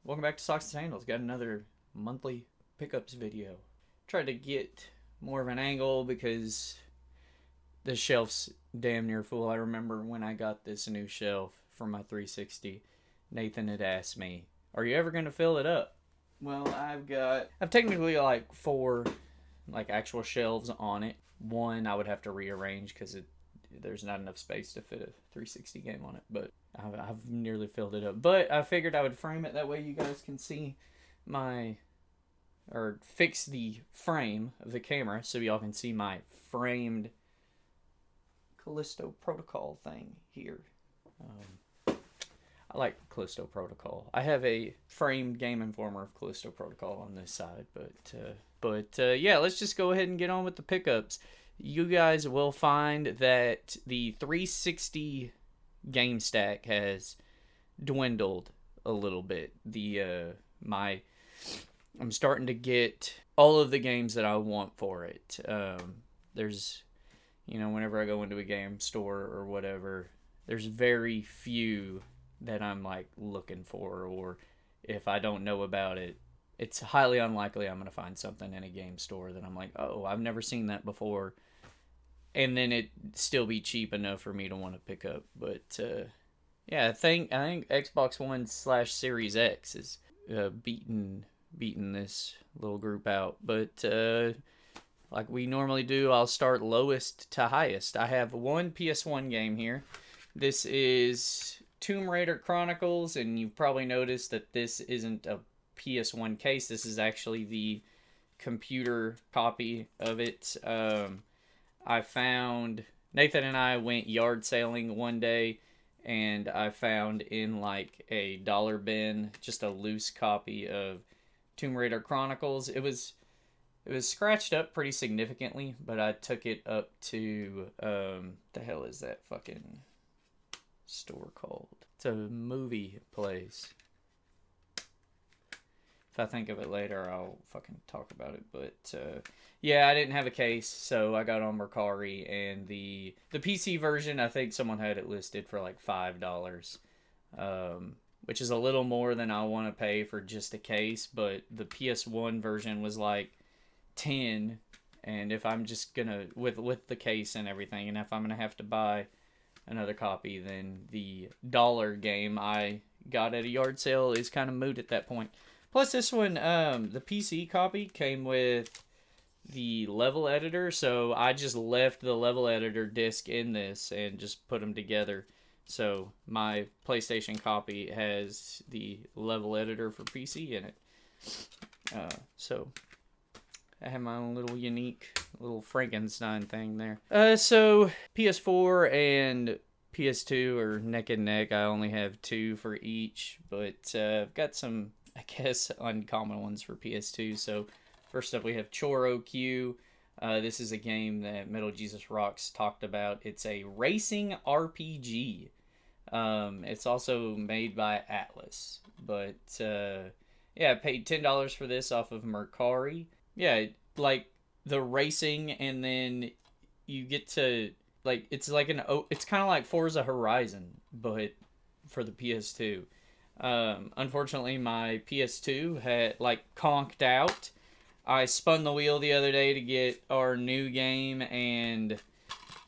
Welcome back to Socks and Sandals. Got another monthly pickups video. Tried to get more of an angle because the shelf's damn near full. I remember when I got this new shelf for my 360, Nathan had asked me, "Are you ever going to fill it up?" Well, I've technically like four like actual shelves on it. One I would have to rearrange because there's not enough space to fit a 360 game on it, but I've nearly filled it up. But I figured I would frame it that way you guys can see or fix the frame of the camera so y'all can see my framed Callisto Protocol thing here. I like Callisto Protocol. I have a framed Game Informer of Callisto Protocol on this side, but yeah, let's just go ahead and get on with the pickups. You guys will find that the 360 game stack has dwindled a little bit. I'm starting to get all of the games that I want for it. There's, whenever I go into a game store or whatever, there's very few that I'm like looking for, or if I don't know about it, it's highly unlikely I'm going to find something in a game store that I'm like, oh, I've never seen that before. And then it still be cheap enough for me to want to pick up. But yeah, I think Xbox One / Series X is beating this little group out. But like we normally do, I'll start lowest to highest. I have one PS1 game here. This is Tomb Raider Chronicles, and you've probably noticed that this isn't a PS1 case. This is actually the computer copy of it. I found, Nathan and I went yard sailing one day, and I found in like a dollar bin just a loose copy of Tomb Raider Chronicles. It was scratched up pretty significantly, but I took it up to the hell is that fucking store called? It's a movie place. If I think of it later, I'll fucking talk about it. But yeah, I didn't have a case, so I got on Mercari, and the PC version, I think someone had it listed for like $5, which is a little more than I want to pay for just a case. But the PS1 version was like 10, and if I'm just gonna with the case and everything, and if I'm gonna have to buy another copy, then the dollar game I got at a yard sale is kind of moot at that point. Plus, this one, the PC copy came with the level editor, so I just left the level editor disc in this and just put them together. So my PlayStation copy has the level editor for PC in it. So I have my own little unique little Frankenstein thing there. So PS4 and PS2 are neck and neck. I only have two for each, but I've got some, I guess, uncommon ones for PS2. So first up we have choreOQ. This is a game that Metal Jesus Rocks talked about. It's a racing RPG. It's also made by Atlas. But yeah, I paid $10 for this off of Mercari. Yeah, like the racing, and then you get to like it's kind of like Forza Horizon, but for the PS2. Unfortunately, my PS2 had like conked out. I spun the wheel the other day to get our new game, and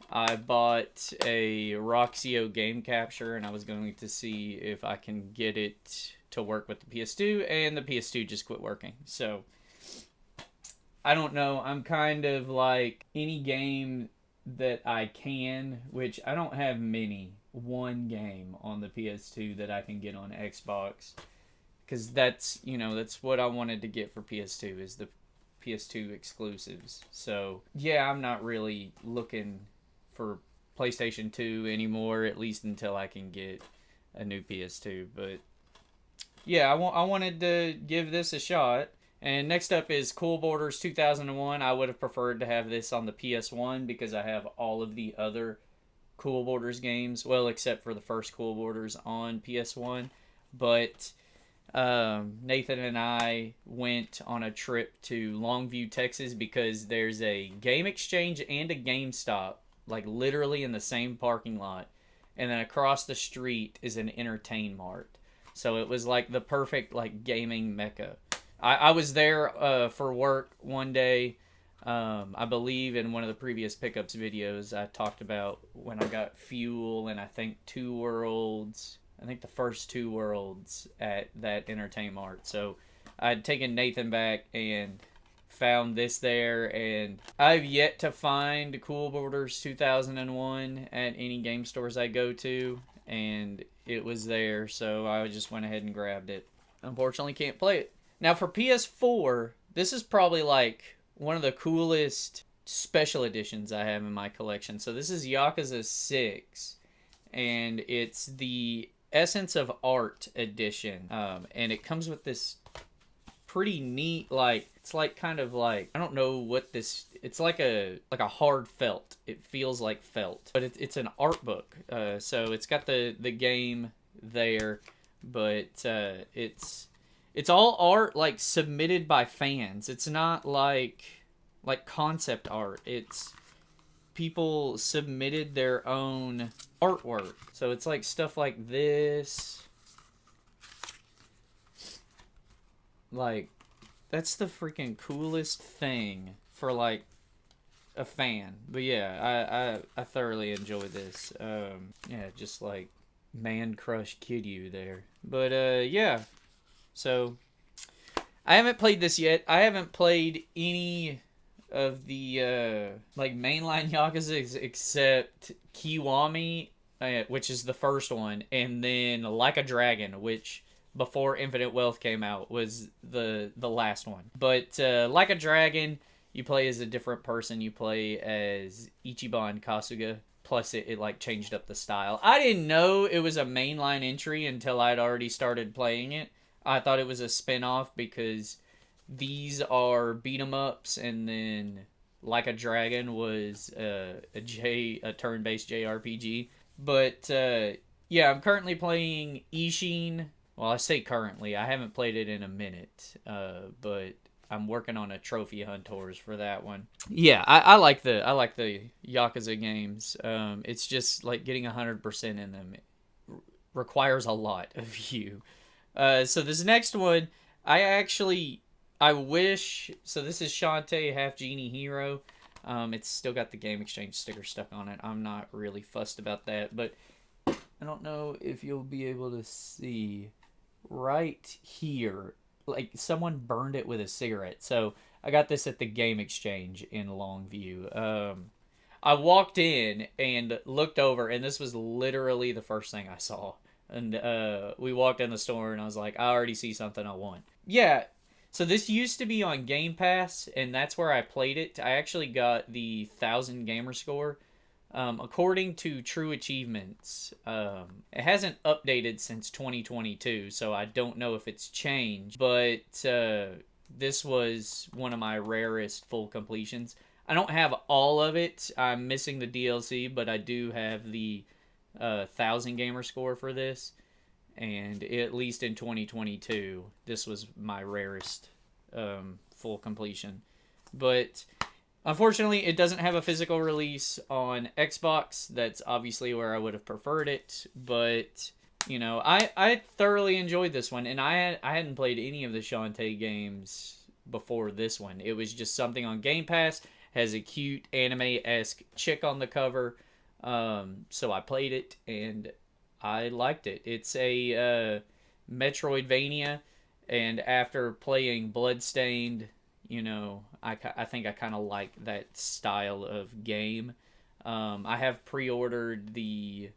I bought a Roxio game capture, and I was going to see if I can get it to work with the PS2, and the PS2 just quit working. So I don't know. I'm kind of like any game that I can, which I don't have many. One game on the PS2 that I can get on Xbox, because that's what I wanted to get for PS2 is the PS2 exclusives. So yeah, I'm not really looking for PlayStation 2 anymore, at least until I can get a new PS2. But yeah, I wanted to give this a shot. And next up is Cool Borders 2001. I would have preferred to have this on the PS1 because I have all of the other Cool Borders games, well, except for the first Cool Borders on PS1. But Nathan and I went on a trip to Longview, Texas, because there's a Game Exchange and a GameStop, like literally in the same parking lot. And then across the street is an Entertain Mart. So it was like the perfect like gaming mecca. I was there for work one day. I believe in one of the previous pickups videos I talked about when I got fuel and I think 2 worlds. I think the first 2 worlds at that Entertain Mart. So I'd taken Nathan back and found this there, and I've yet to find Cool Borders 2001 at any game stores I go to, and it was there, so I just went ahead and grabbed it. Unfortunately, can't play it. Now for PS4, this is probably like one of the coolest special editions I have in my collection. So this is Yakuza 6, and it's the Essence of Art edition, and it comes with this pretty neat, like, it's like kind of like, I don't know what this, it's like a hard felt. It feels like felt, but it's an art book. So it's got the game there, but it's all art like submitted by fans. It's not like concept art. It's people submitted their own artwork. So it's like stuff like this. Like, that's the freaking coolest thing for like a fan. But yeah, I thoroughly enjoy this. Yeah, just like man crush Kiryu there. But yeah. So I haven't played this yet. I haven't played any of the like mainline Yakuza except Kiwami, which is the first one, and then Like a Dragon, which before Infinite Wealth came out was the last one. But Like a Dragon, you play as a different person. You play as Ichiban Kasuga. Plus it like changed up the style. I didn't know it was a mainline entry until I'd already started playing it. I thought it was a spin-off because these are beat 'em ups, and then Like a Dragon was a turn-based JRPG. But yeah, I'm currently playing Ishin. Well, I say currently. I haven't played it in a minute, but I'm working on a trophy hunters for that one. Yeah, I like the Yakuza games. It's just like getting 100% in them requires a lot of you. So this next one, I wish. So this is Shante, HalfGenie Hero. It's still got the Game Exchange sticker stuck on it. I'm not really fussed about that, but I don't know if you'll be able to see right here, like someone burned it with a cigarette. So I got this at the Game Exchange in Longview. I walked in and looked over, and this was literally the first thing I saw. And we walked in the store, and I was like, I already see something I want. Yeah, so this used to be on Game Pass, and that's where I played it. I actually got the 1,000 gamer score. According to True Achievements, it hasn't updated since 2022, so I don't know if it's changed, but this was one of my rarest full completions. I don't have all of it. I'm missing the DLC, but I do have the 1,000 gamer score for this, and at least in 2022, this was my rarest full completion. But unfortunately, it doesn't have a physical release on Xbox. That's obviously where I would have preferred it. But, you know, I thoroughly enjoyed this one. And I hadn't played any of the Shante games before this one. It was just something on Game Pass. Has a cute anime-esque chick on the cover. So I played it, and I liked it. It's a Metroidvania. And after playing Bloodstained, you know, I think I kind of like that style of game. I have pre-ordered the,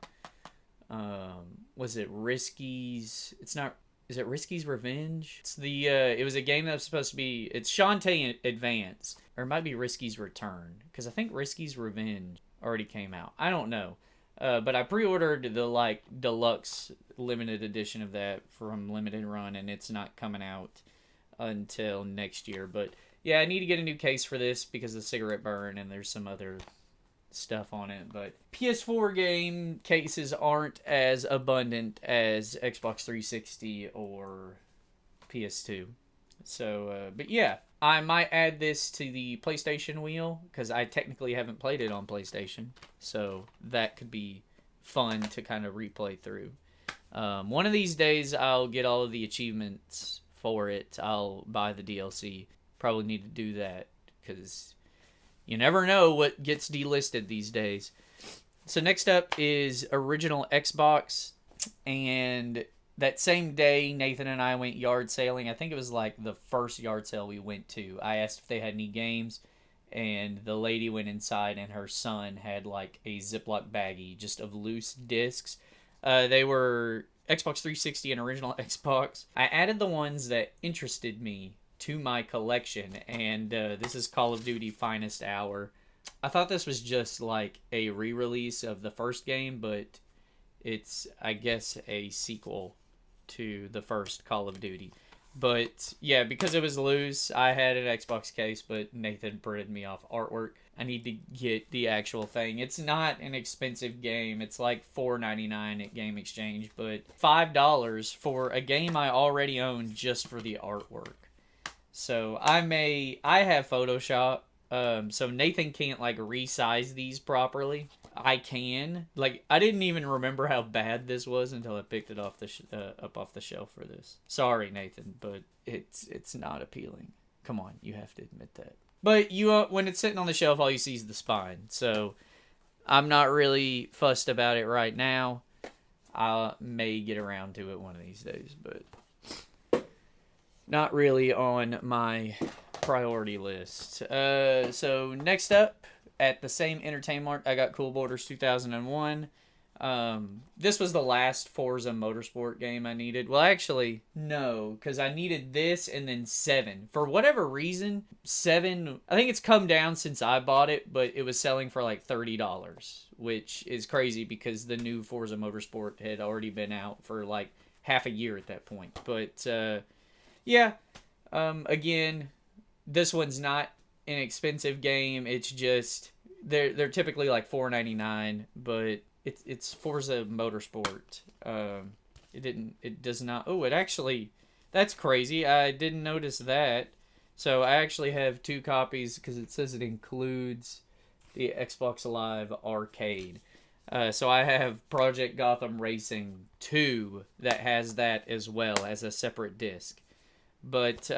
was it Risky's? It's not, is it Risky's Revenge? It's the, it was a game that was supposed to be, it's Shante Advance, or it might be Risky's Return, because I think Risky's Revenge already came out. I don't know. But I pre-ordered the, like, deluxe limited edition of that from Limited Run, and it's not coming out until next year. But yeah, I need to get a new case for this because of the cigarette burn, and there's some other stuff on it. But PS4 game cases aren't as abundant as Xbox 360 or PS2. So, but yeah, I might add this to the PlayStation wheel because I technically haven't played it on PlayStation. So that could be fun to kind of replay through. One of these days, I'll get all of the achievements for it. I'll buy the DLC. Probably need to do that because you never know what gets delisted these days. So next up is original Xbox, and that same day Nathan and I went yard sailing. I think it was like the first yard sale we went to. I asked if they had any games, and the lady went inside and her son had like a Ziploc baggie just of loose discs. They were Xbox 360 and original Xbox. I added the ones that interested me to my collection, and this is Call of Duty Finest Hour. I thought this was just like a re-release of the first game, but it's, I guess, a sequel to the first Call of Duty. But yeah, because it was loose, I had an Xbox case, but Nathan printed me off artwork. I need to get the actual thing. It's not an expensive game. It's like $4.99 at Game Exchange, but $5 for a game I already own just for the artwork. So I have Photoshop, so Nathan can't like resize these properly. I can. Like, I didn't even remember how bad this was until I picked it off up off the shelf for this. Sorry, Nathan, but it's not appealing. Come on, you have to admit that. But when it's sitting on the shelf, all you see is the spine. So I'm not really fussed about it right now. I may get around to it one of these days, but not really on my priority list. So next up, at the same Entertainment Mart, I got Cool Borders 2001. This was the last Forza Motorsport game I needed. Well, actually, no, because I needed this and then 7. For whatever reason, 7, I think it's come down since I bought it, but it was selling for like $30, which is crazy because the new Forza Motorsport had already been out for like half a year at that point. But yeah, again, this one's not an expensive game. It's just they're typically like $4.99, but it's Forza Motorsport. It does not. Oh, it actually, that's crazy. I didn't notice that. So I actually have 2 copies because it says it includes the Xbox Live Arcade. So I have Project Gotham Racing 2 that has that as well as a separate disc. But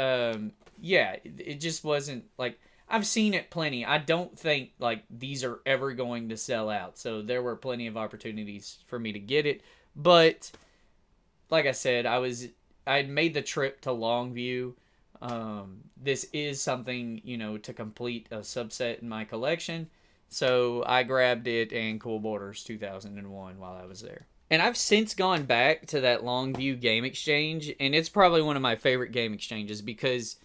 yeah, it just wasn't like, I've seen it plenty. I don't think like these are ever going to sell out. So there were plenty of opportunities for me to get it. But like I said, I'd made the trip to Longview. This is something, to complete a subset in my collection. So I grabbed it and Cool Borders 2001 while I was there. And I've since gone back to that Longview Game Exchange, and it's probably one of my favorite game exchanges because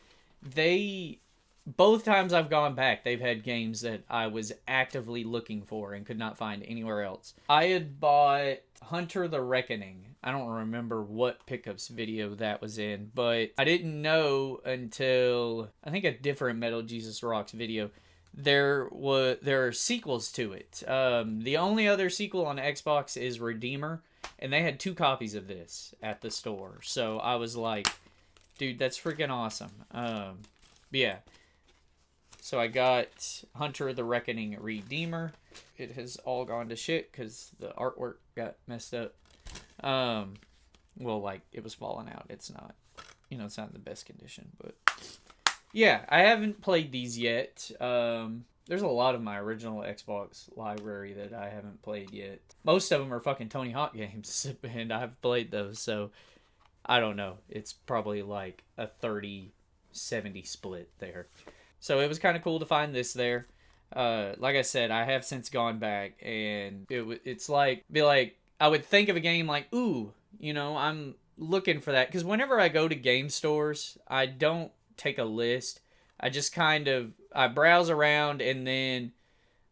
both times I've gone back, they've had games that I was actively looking for and could not find anywhere else. I had bought Hunter the Reckoning. I don't remember what pickups video that was in, but I didn't know until, I think, a different Metal Jesus Rocks video. There are sequels to it. The only other sequel on Xbox is Redeemer, and they had 2 copies of this at the store. So I was like, dude, that's freaking awesome. Yeah. So I got Hunter the Reckoning Redeemer. It has all gone to shit because the artwork got messed up. Well, like, it was falling out. It's not, it's not in the best condition, but yeah, I haven't played these yet. There's a lot of my original Xbox library that I haven't played yet. Most of them are fucking Tony Hawk games, and I've played those, so I don't know. It's probably like a 30-70 split there. So it was kind of cool to find this there. Like I said, I have since gone back, and it's like, I would think of a game like, ooh, I'm looking for that. Because whenever I go to game stores, I don't take a list. I just I browse around, and then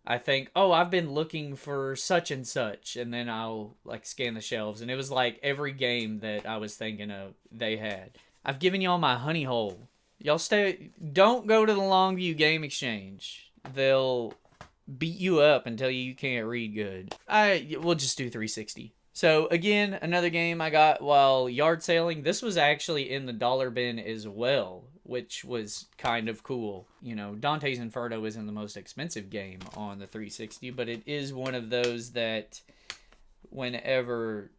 I think, oh, I've been looking for such and such, and then I'll like scan the shelves, and it was like every game that I was thinking of they had. I've given y'all my honey hole. Y'all don't go to the Longview Game Exchange. They'll beat you up and tell you can't read good. We'll just do 360. So again, another game I got while yard sailing. This was actually in the dollar bin as well, which was kind of cool. Dantes Inferno isn't the most expensive game on the 360, but it is one of those that whenever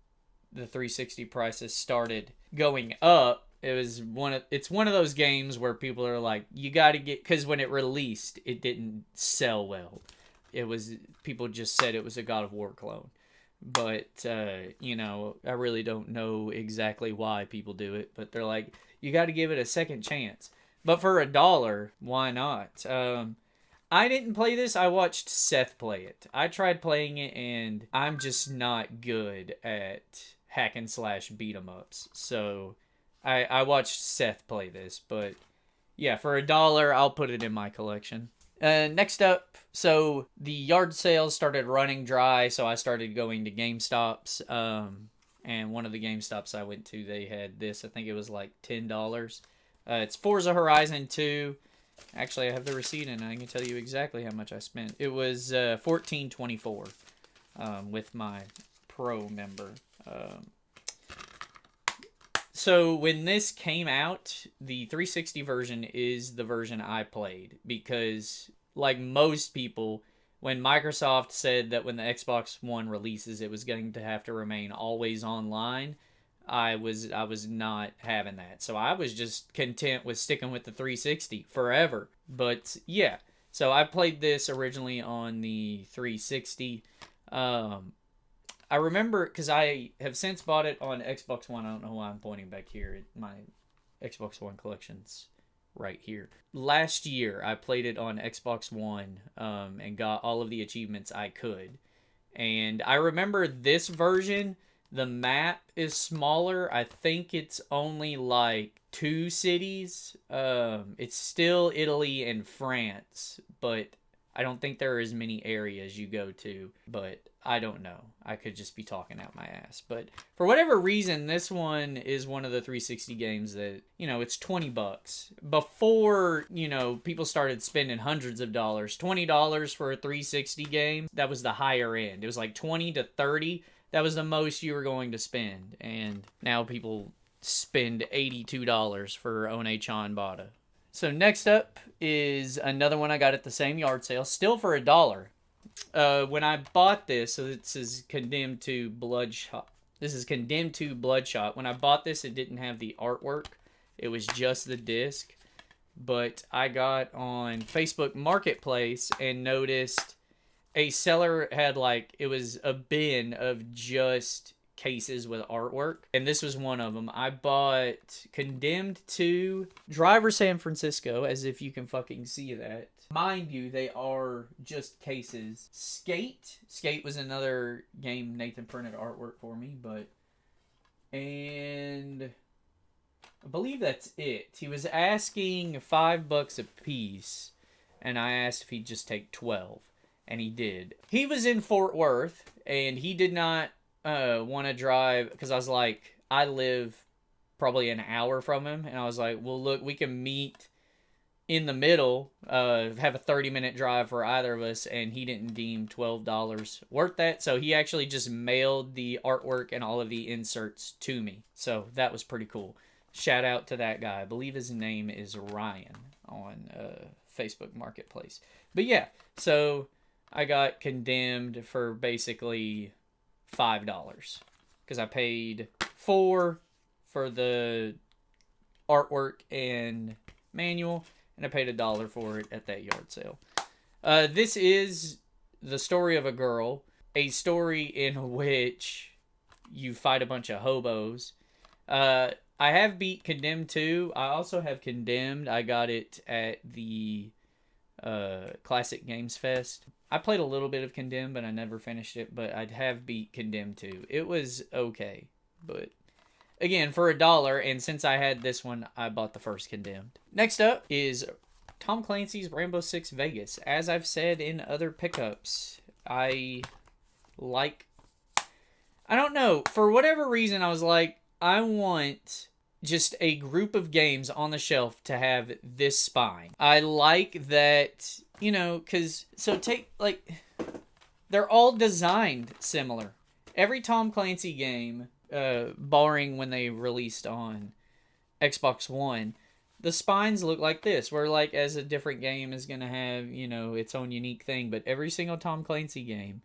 the 360 prices started going up, it's one of those games where people are like, you got to get, because when it released, it didn't sell well. People just said it was a God of War clone. But, you know, I really don't know exactly why people do it. But they're like, you got to give it a second chance. But for $1, why not? I didn't play this. I watched Seth play it. I tried playing it, and I'm just not good at hack and slash beat 'em ups. So I watched Seth play this. But yeah, for $1, I'll put it in my collection. Next up, so the yard sales started running dry, so I started going to GameStops. And one of the GameStops I went to, they had this. I think it was like $10. It's Forza Horizon 2. Actually, I have the receipt and I can tell you exactly how much I spent. It was $14.24 with my Pro member. So when this came out, the 360 version is the version I played because, like most people, when Microsoft said that when the Xbox One releases, it was going to have to remain always online, I was not having that. So I was just content with sticking with the 360 forever. But yeah, so I played this originally on the 360. I remember, because I have since bought it on Xbox One. I don't know why I'm pointing back here. My Xbox One collection's right here. Last year, I played it on Xbox One and got all of the achievements I could. And I remember this version, the map is smaller. I think it's only like 2 cities. It's still Italy and France, but I don't think there are as many areas you go to, but I don't know. I could just be talking out my ass. But for whatever reason, this one is one of the 360 games that, you know, it's $20. Before, you know, people started spending hundreds of dollars, $20 for a 360 game, that was the higher end. It was like 20 to 30. That was the most you were going to spend. And now people spend $82 for One-Chan Bada. So next up is another one I got at the same yard sale, still for $1. When I bought this, so this is Condemned to Bloodshot. This is Condemned to Bloodshot. When I bought this, it didn't have the artwork. It was just the disc. But I got on Facebook Marketplace and noticed a seller had it was a bin of just cases with artwork, and this was one of them. I bought Condemned to Driver San Francisco, as if you can fucking see that. Mind you, they are just cases. Skate was another game Nathan printed artwork for me, and I believe that's it. He was asking $5 a piece, and I asked if he'd just take 12, and he did. He was in Fort Worth, and he did not want to drive, because I was like, I live probably an hour from him, and I was like, well, look, we can meet in the middle, have a 30-minute drive for either of us, and he didn't deem $12 worth that, so he actually just mailed the artwork and all of the inserts to me, so that was pretty cool. Shout out to that guy. I believe his name is Ryan on Facebook Marketplace. But yeah, so I got Condemned for basically $5 because I paid $4 for the artwork and manual, and I paid $1 for it at that yard sale. This is the story of a girl, a story in which you fight a bunch of hobos. I have beat Condemned 2. I also have Condemned. I got it at the Classic Games Fest. I played a little bit of Condemned, but I never finished it. But I have beat Condemned 2. It was okay. But again, for $1, and since I had this one, I bought the first Condemned. Next up is Tom Clancy's Rainbow Six Vegas. As I've said in other pickups, I don't know. For whatever reason, I was like, I want just a group of games on the shelf to have this spine. I like that, you know, because, so take, they're all designed similar. Every Tom Clancy game, barring when they released on Xbox One, the spines look like this, where, as a different game is going to have, you know, its own unique thing, but every single Tom Clancy game,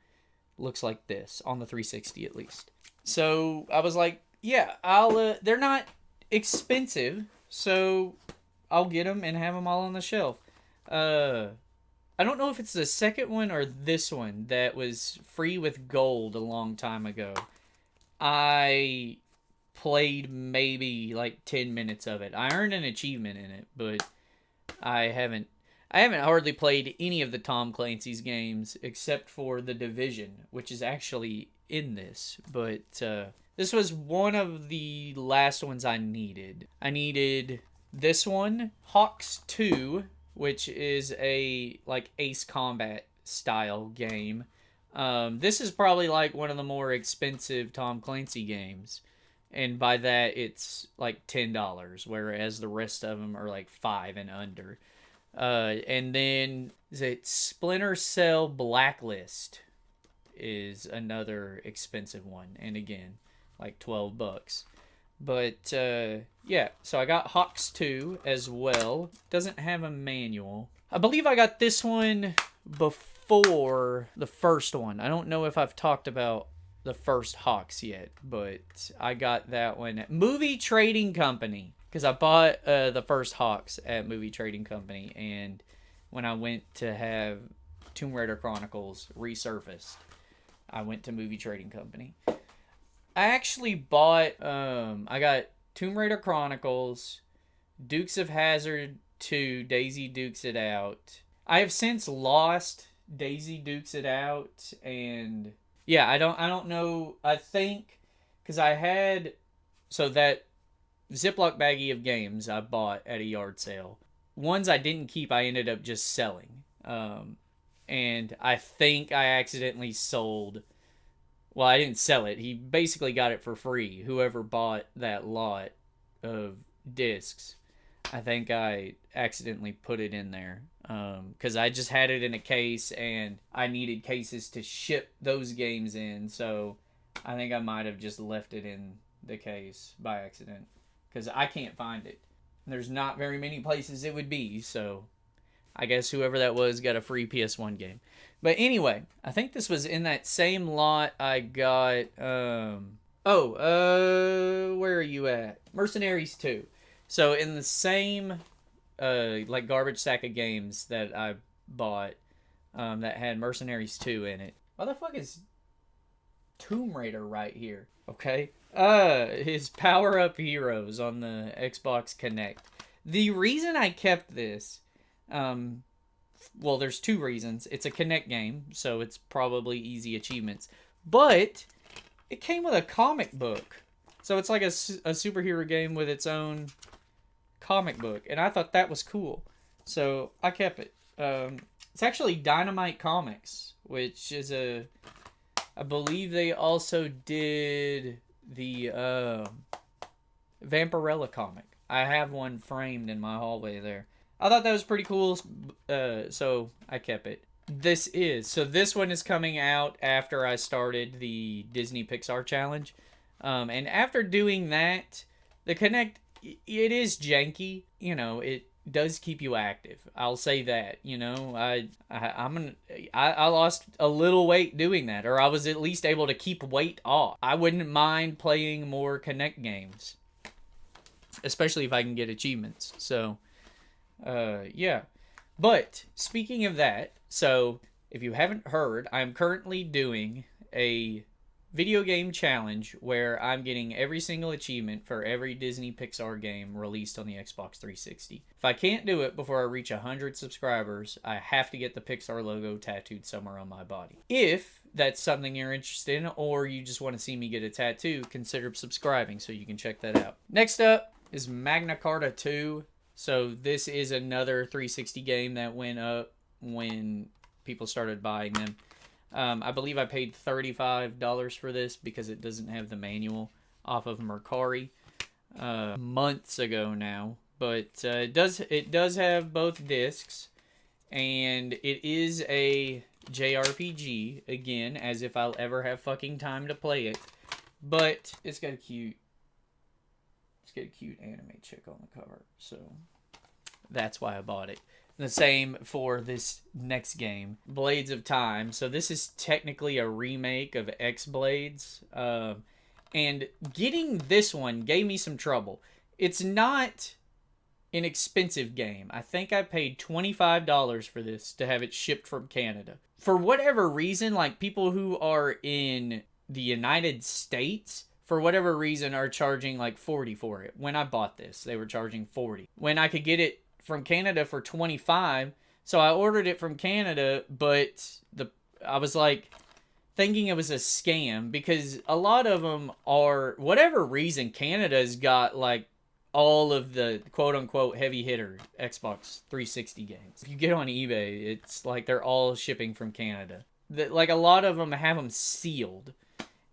looks like this on the 360 at least. So I was like, yeah, I'll. They're not expensive, so I'll get them and have them all on the shelf. I don't know if it's the second one or this one that was free with gold a long time ago. I played maybe like 10 minutes of it. I earned an achievement in it, but I haven't hardly played any of the Tom Clancy's games except for The Division, which is actually in this. But this was one of the last ones I needed. I needed this one, Hawks 2, which is a like Ace Combat style game. This is probably like one of the more expensive Tom Clancy games. And by that, it's like $10, whereas the rest of them are like $5 and under. And then is it Splinter Cell Blacklist is another expensive one, and again, like $12. But yeah, so I got Hawks 2 as well. Doesn't have a manual. I believe I got this one before the first one. I don't know if I've talked about the first Hawks yet, but I got that one at Movie Trading Company, because I bought the first Hawks at Movie Trading Company, and when I went to have Tomb Raider Chronicles resurfaced, I went to Movie Trading Company. I actually bought, I got Tomb Raider Chronicles, Dukes of Hazzard 2, Daisy Dukes It Out. I have since lost Daisy Dukes It Out, and yeah, I don't know. I think because I had, so that Ziploc baggie of games I bought at a yard sale. Ones I didn't keep, I ended up just selling. And I think I accidentally sold. Well, I didn't sell it. He basically got it for free. Whoever bought that lot of discs, I think I accidentally put it in there. Because I just had it in a case, and I needed cases to ship those games in. So I think I might have just left it in the case by accident, because I can't find it. There's not very many places it would be, so I guess whoever that was got a free PS1 game. But anyway, I think this was in that same lot I got, where are you at? Mercenaries 2. So in the same, like garbage sack of games that I bought, that had Mercenaries 2 in it. Why the fuck is Tomb Raider right here? Okay. His power-up heroes on the Xbox Kinect. The reason I kept this, well, there's two reasons. It's a Kinect game, so it's probably easy achievements. But it came with a comic book. So it's like a superhero game with its own comic book. And I thought that was cool. So I kept it. It's actually Dynamite Comics, which is I believe they also did the Vampirella comic. I have one framed in my hallway there. I thought that was pretty cool, so I kept it. This one is coming out after I started the Disney Pixar Challenge. And after doing that, the Kinect, it is janky. You know, it does keep you active. I'll say that. You know, I lost a little weight doing that, or I was at least able to keep weight off. I wouldn't mind playing more Kinect games, especially if I can get achievements. So, yeah. But speaking of that, so if you haven't heard, I'm currently doing a video game challenge where I'm getting every single achievement for every Disney Pixar game released on the Xbox 360. If I can't do it before I reach 100 subscribers, I have to get the Pixar logo tattooed somewhere on my body. If that's something you're interested in, or you just want to see me get a tattoo, consider subscribing so you can check that out. Next up is Magna Carta 2. So this is another 360 game that went up when people started buying them. I believe I paid $35 for this because it doesn't have the manual off of Mercari months ago now. But it does have both discs, and it is a JRPG, again, as if I'll ever have fucking time to play it. But it's got a cute anime chick on the cover, so that's why I bought it. The same for this next game, Blades of Time. So this is technically a remake of X-Blades. And getting this one gave me some trouble. It's not an expensive game. I think I paid $25 for this to have it shipped from Canada. For whatever reason, like people who are in the United States, for whatever reason, are charging like $40 for it. When I bought this, they were charging $40. When I could get it from Canada for $25, so I ordered it from Canada, but I was like thinking it was a scam because a lot of them are, whatever reason, Canada's got like all of the quote-unquote heavy hitter Xbox 360 games. If you get on eBay, it's like they're all shipping from Canada. Like a lot of them have them sealed,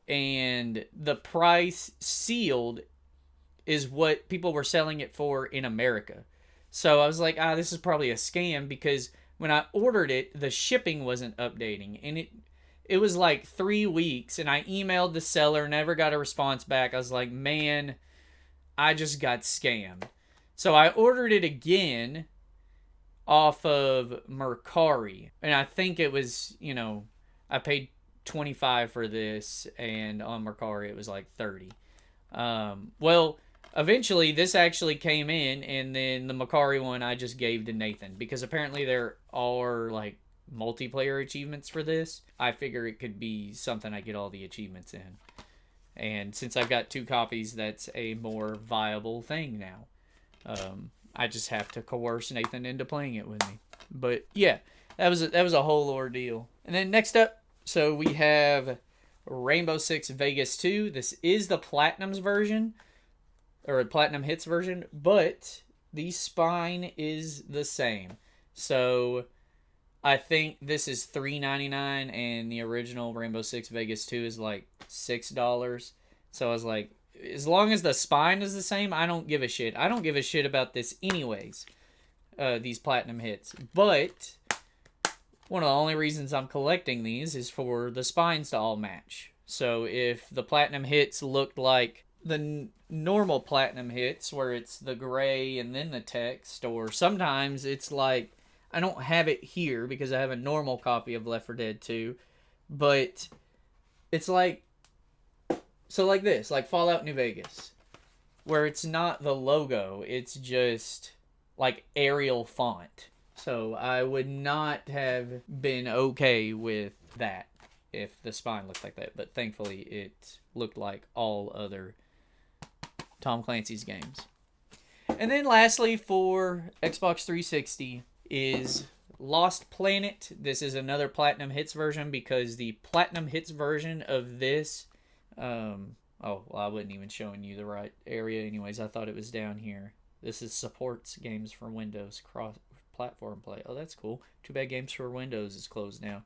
and the price sealed is what people were selling it for in America. So I was like, this is probably a scam, because when I ordered it, the shipping wasn't updating, and it was like 3 weeks, and I emailed the seller, never got a response back. I was like, man, I just got scammed. So I ordered it again off of Mercari, and I think it was, I paid $25 for this, and on Mercari it was like $30. Well, eventually this actually came in, and then the Mercari one I just gave to Nathan, because apparently there are like multiplayer achievements for this. I figure it could be something I get all the achievements in. And since I've got 2 copies, that's a more viable thing now. I just have to coerce Nathan into playing it with me. But yeah, that was a whole ordeal. And then next up, so we have Rainbow Six Vegas 2. This is the Platinum's version, or Platinum Hits version, but the spine is the same. So I think this is $3.99, and the original Rainbow Six Vegas 2 is like $6. So I was like, as long as the spine is the same, I don't give a shit. I don't give a shit about this anyways, these Platinum Hits. But one of the only reasons I'm collecting these is for the spines to all match. So if the Platinum Hits looked like the normal Platinum Hits, where it's the gray and then the text, or sometimes it's like, I don't have it here because I have a normal copy of Left 4 Dead 2, but it's like, so like this, like Fallout New Vegas, where it's not the logo, it's just like Arial font. So I would not have been okay with that if the spine looked like that, but thankfully it looked like all other Tom Clancy's games. And then lastly, for Xbox 360 is Lost Planet. This is another Platinum Hits version, because the Platinum Hits version of this, I wasn't even showing you the right area anyways. I thought it was down here. This is supports games for Windows cross-platform play. Oh, that's cool. Too bad games for Windows is closed down.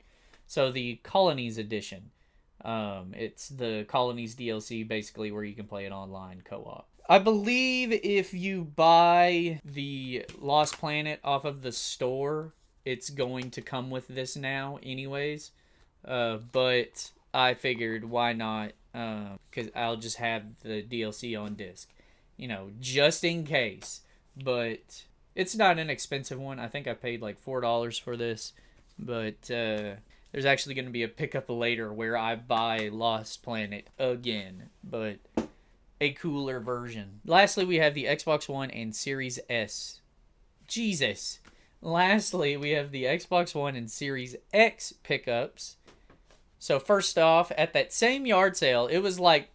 So the Colonies edition, it's the Colonies DLC, basically, where you can play it online co-op. I believe if you buy the Lost Planet off of the store, it's going to come with this now anyways. But I figured, why not? Because I'll just have the DLC on disc, just in case. But it's not an expensive one. I think I paid like $4 for this. But there's actually going to be a pickup later where I buy Lost Planet again, but a cooler version. Lastly, we have the Xbox One and Series S. Jesus. Lastly, we have the Xbox One and Series X pickups. So first off, at that same yard sale, it was like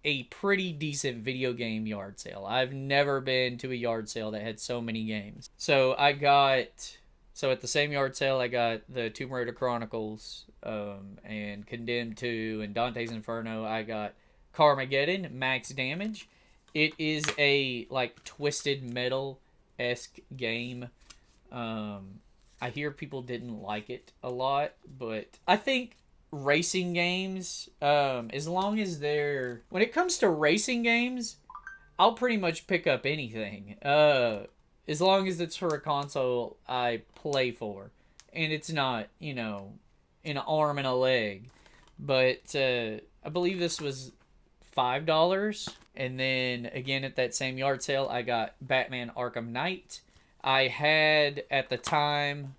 a pretty decent video game yard sale. I've never been to a yard sale that had so many games. So at the same yard sale, I got the Tomb Raider Chronicles, and Condemned 2, and Dantes Inferno. I got Carmageddon, Max Damage. It is a like Twisted Metal-esque game. I hear people didn't like it a lot, but I think racing games, as long as they're, when it comes to racing games, I'll pretty much pick up anything. As long as it's for a console I play for, and it's not, an arm and a leg. But I believe this was $5. And then again at that same yard sale, I got Batman Arkham Knight. I had, at the time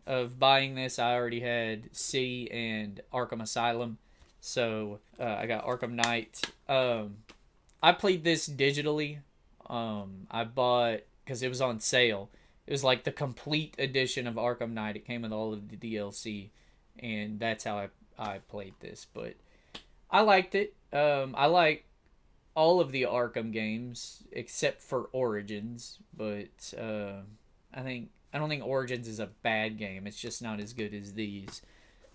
of buying this, I already had City and Arkham Asylum. So I got Arkham Knight. I played this digitally. I bought, because it was on sale. It was like the complete edition of Arkham Knight. It came with all of the DLC, and that's how I played this. But I liked it. I like all of the Arkham games except for Origins, but I don't think Origins is a bad game. It's just not as good as these.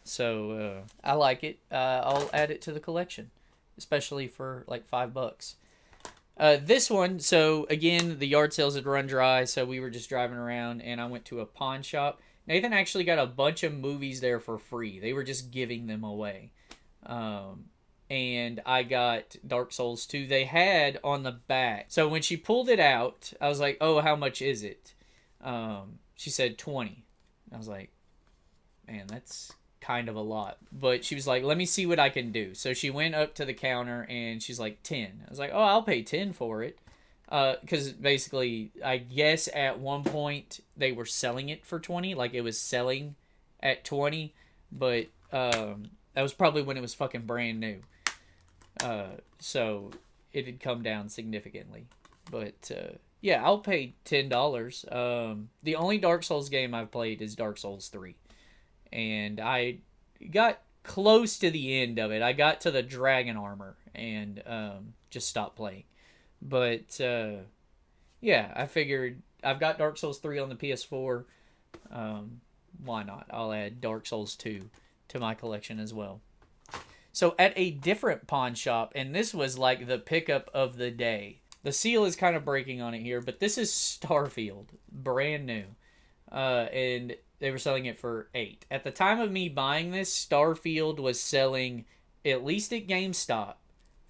So I like it. I'll add it to the collection, especially for like $5. This one, so again, the yard sales had run dry, so we were just driving around, and I went to a pawn shop. Nathan actually got a bunch of movies there for free. They were just giving them away. And I got Dark Souls 2. They had on the back. So when she pulled it out, I was like, oh, how much is it? She said 20. I was like, man, that's kind of a lot. But she was like, let me see what I can do. So she went up to the counter and she's like, 10. I was like, oh, I'll pay 10 for it. Because basically, I guess at one point they were selling it for 20. Like it was selling at 20. But that was probably when it was fucking brand new. So it had come down significantly. But yeah, I'll pay $10. The only Dark Souls game I've played is Dark Souls 3. And I got close to the end of it. I got to the dragon armor and just stopped playing. But yeah, I figured I've got Dark Souls 3 on the PS4. Why not? I'll add Dark Souls 2 to my collection as well. So at a different pawn shop, and this was like the pickup of the day. The seal is kind of breaking on it here, but this is Starfield, brand new. And they were selling it for $8. At the time of me buying this, Starfield was selling, at least at GameStop,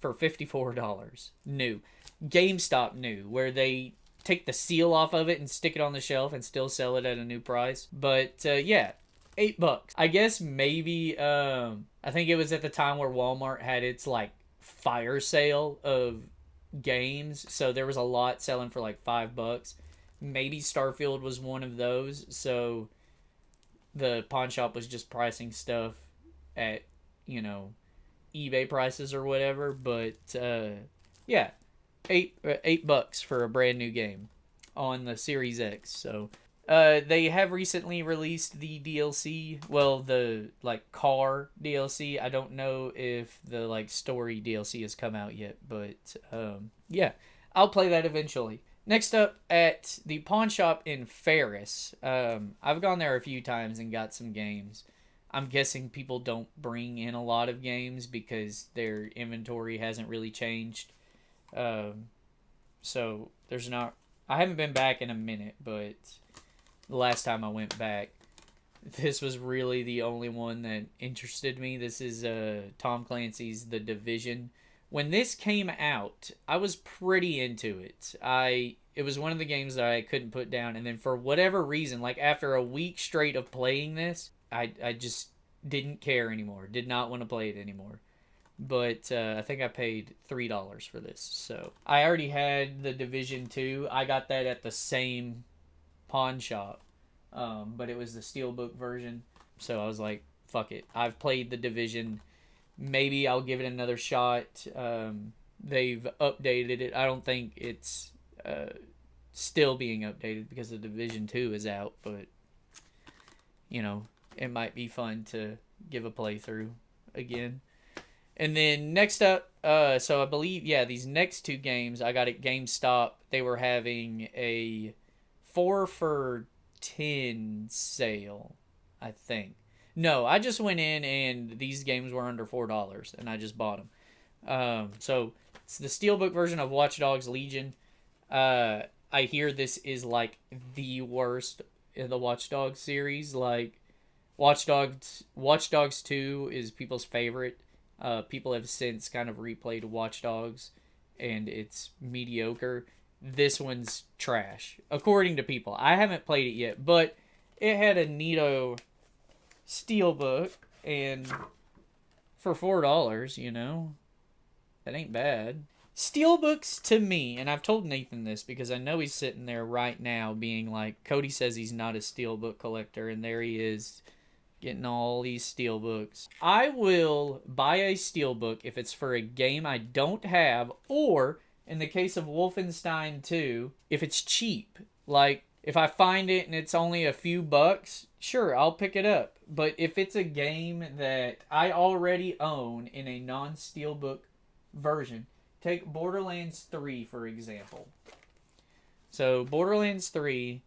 for $54. New. GameStop new, where they take the seal off of it and stick it on the shelf and still sell it at a new price. But yeah, $8. I guess maybe, I think it was at the time where Walmart had its like fire sale of games, so there was a lot selling for like $5. Maybe Starfield was one of those, so the pawn shop was just pricing stuff at, you know, eBay prices or whatever. But yeah, $8 for a brand new game on the Series X. So they have recently released the DLC, well, the like car DLC. I don't know if the like story DLC has come out yet, but yeah, I'll play that eventually. Next up, at the pawn shop in Ferris, I've gone there a few times and got some games. I'm guessing people don't bring in a lot of games because their inventory hasn't really changed. So there's not... I haven't been back in a minute, but the last time I went back, this was really the only one that interested me. This is Tom Clancy's The Division. When this came out, I was pretty into it. It was one of the games that I couldn't put down, and then for whatever reason, like after a week straight of playing this, I just didn't care anymore. Did not want to play it anymore. But I think I paid $3 for this. So I already had The Division 2. I got that at the same pawn shop, but it was the Steelbook version. So I was like, fuck it. I've played The Division. Maybe I'll give it another shot. They've updated it. I don't think it's still being updated because The Division 2 is out, but you know, it might be fun to give a playthrough again. And then next up, so I believe, yeah, these next two games I got at GameStop. They were having a 4 for $10 sale, I think. No, I just went in and these games were under $4 and I just bought them. So it's the Steelbook version of Watch Dogs Legion. I hear this is like the worst in the Watch Dogs series. Like Watch Dogs 2 is people's favorite. People have since kind of replayed Watch Dogs and it's mediocre. This one's trash, according to people. I haven't played it yet, but it had a neato Steelbook, and for $4, you know, that ain't bad. Steelbooks to me, and I've told Nathan this because I know he's sitting there right now being like, Cody says he's not a steelbook collector, and there he is getting all these steelbooks. I will buy a steelbook if it's for a game I don't have, or in the case of Wolfenstein 2, if it's cheap. Like, if I find it and it's only a few bucks, sure, I'll pick it up. But if it's a game that I already own in a non-steelbook version, take Borderlands 3, for example. So, Borderlands 3,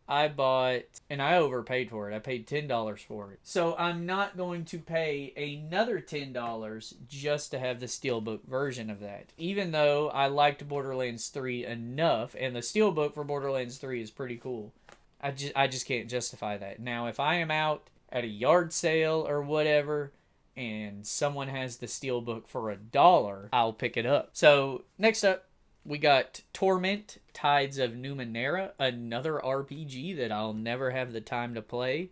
I bought, and I overpaid for it. I paid $10 for it. So, I'm not going to pay another $10 just to have the Steelbook version of that. Even though I liked Borderlands 3 enough, and the Steelbook for Borderlands 3 is pretty cool. I just can't justify that. Now, if I am out at a yard sale or whatever, and someone has the Steelbook for $1, I'll pick it up. So, next up, we got Torment, Tides of Numenera, another RPG that I'll never have the time to play.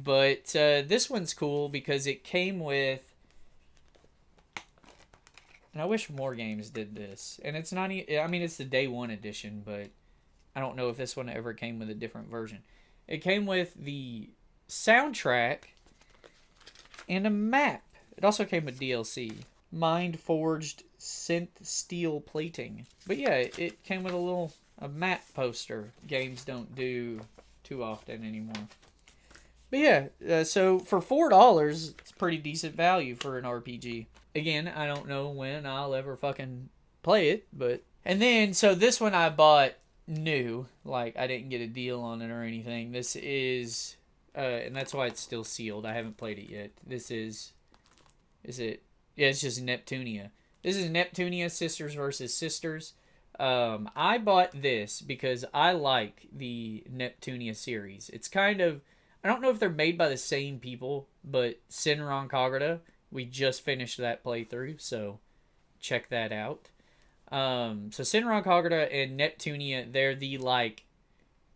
But this one's cool because it came with... And I wish more games did this. And it's not... I mean, it's the Day 1 edition, but I don't know if this one ever came with a different version. It came with the soundtrack and a map. It also came with DLC. Mind Forged Synth Steel Plating. But yeah, it came with a map poster. Games don't do too often anymore. But yeah, so for $4, it's pretty decent value for an RPG. Again, I don't know when I'll ever fucking play it, but... And then, so this one I bought new. Like, I didn't get a deal on it or anything. This is... and that's why it's still sealed. I haven't played it yet. This is... Is it... Yeah, it's just Neptunia. This is Neptunia Sisters versus Sisters. I bought this because I like the Neptunia series. It's kind of... I don't know if they're made by the same people, but Senran Kagura, we just finished that playthrough, so check that out. So Senran Kagura and Neptunia, they're the, like,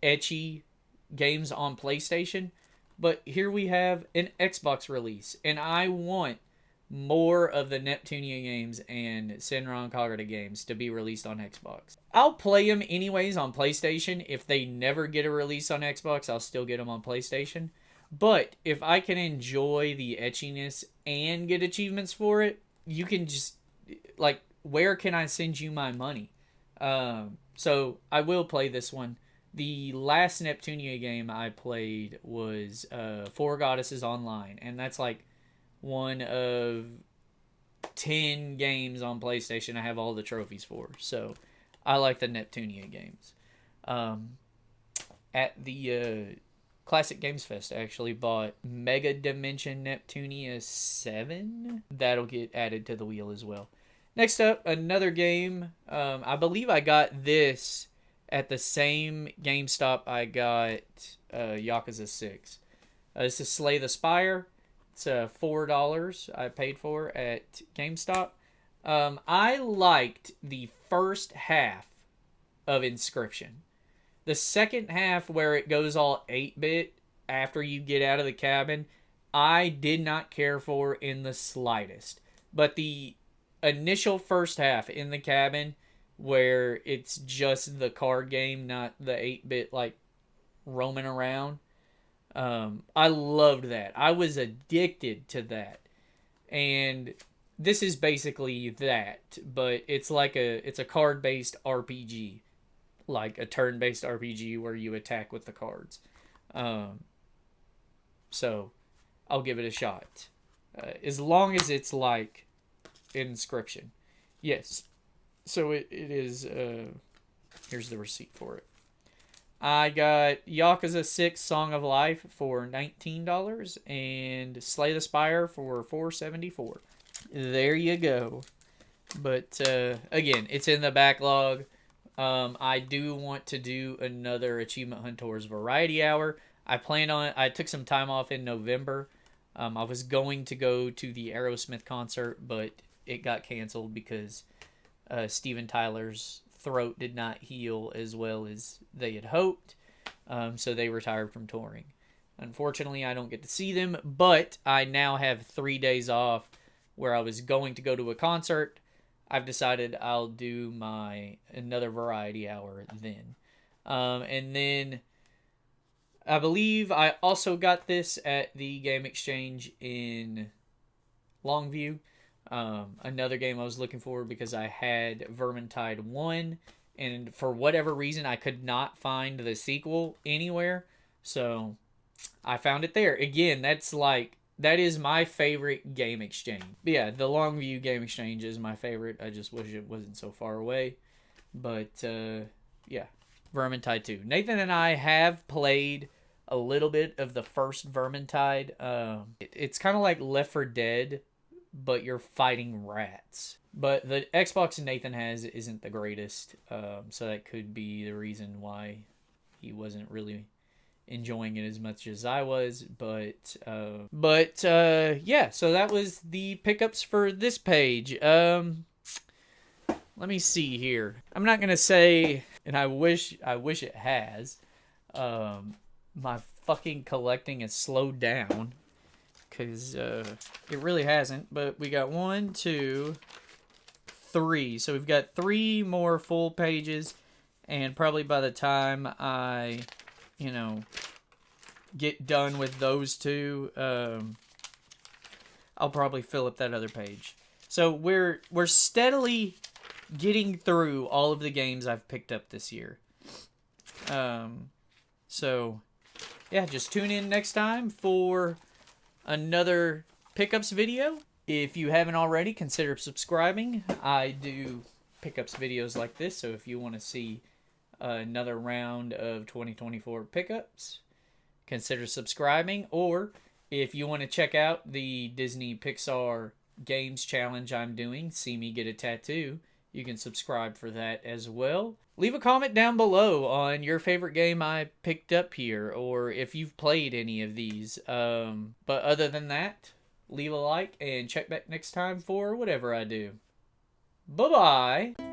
ecchi games on PlayStation. But here we have an Xbox release, and I want more of the Neptunia games and Senran Kagura games to be released on Xbox. I'll play them anyways on PlayStation. If they never get a release on Xbox, I'll still get them on PlayStation. But if I can enjoy the etchiness and get achievements for it, you can just, like, where can I send you my money? So I will play this one. The last Neptunia game I played was Four Goddesses Online, and that's like one of 10 games on PlayStation I have all the trophies for. So I like the Neptunia games. At the Classic Games Fest, I actually bought Mega Dimension Neptunia 7. That'll get added to the wheel as well. Next up, another game. I believe I got this at the same GameStop I got Yakuza 6. This is Slay the Spire. It's $4 I paid for at GameStop. I liked the first half of Inscription. The second half, where it goes all 8-bit after you get out of the cabin, I did not care for in the slightest. But the initial first half in the cabin, where it's just the card game, not the 8-bit, like, roaming around, I loved that. I was addicted to that. And this is basically that, but it's like it's a card-based RPG, like a turn-based RPG where you attack with the cards. So I'll give it a shot. As long as it's like Inscription. Yes. So it is, here's the receipt for it. I got Yakuza 6 Song of Life for $19 and Slay the Spire for $4.74. There you go. But again, it's in the backlog. I do want to do another Achievement Hunters Variety Hour. I took some time off in November. I was going to go to the Aerosmith concert, but it got canceled because Steven Tyler's throat did not heal as well as they had hoped, so they retired from touring. Unfortunately, I don't get to see them, but I now have 3 days off where I was going to go to a concert. I've decided I'll do my another variety hour then. And then I believe I also got this at the Game Exchange in Longview. Another game I was looking for because I had Vermintide 1, and for whatever reason I could not find the sequel anywhere. So I found it there. Again, that is my favorite Game Exchange. But yeah, the Longview Game Exchange is my favorite. I just wish it wasn't so far away. But yeah, Vermintide 2. Nathan and I have played a little bit of the first Vermintide. It's kind of like Left 4 Dead, but you're fighting rats. But the Xbox Nathan has isn't the greatest, so that could be the reason why he wasn't really enjoying it as much as I was. But yeah, so that was the pickups for this page. Let me see here. I'm not gonna say, and I wish it has. My fucking collecting has slowed down because it really hasn't. But we got 1, 2, 3. So we've got 3 more full pages, and probably by the time I, get done with those 2, I'll probably fill up that other page. So we're steadily getting through all of the games I've picked up this year. So yeah, just tune in next time for another pickups video. If you haven't already, consider subscribing. I do pickups videos like this, so if you want to see another round of 2024 pickups, consider subscribing. Or if you want to check out the Disney Pixar Games Challenge I'm doing, See Me Get a Tattoo, you can subscribe for that as well. Leave a comment down below on your favorite game I picked up here, or if you've played any of these. But other than that, leave a like and check back next time for whatever I do. Bye-bye!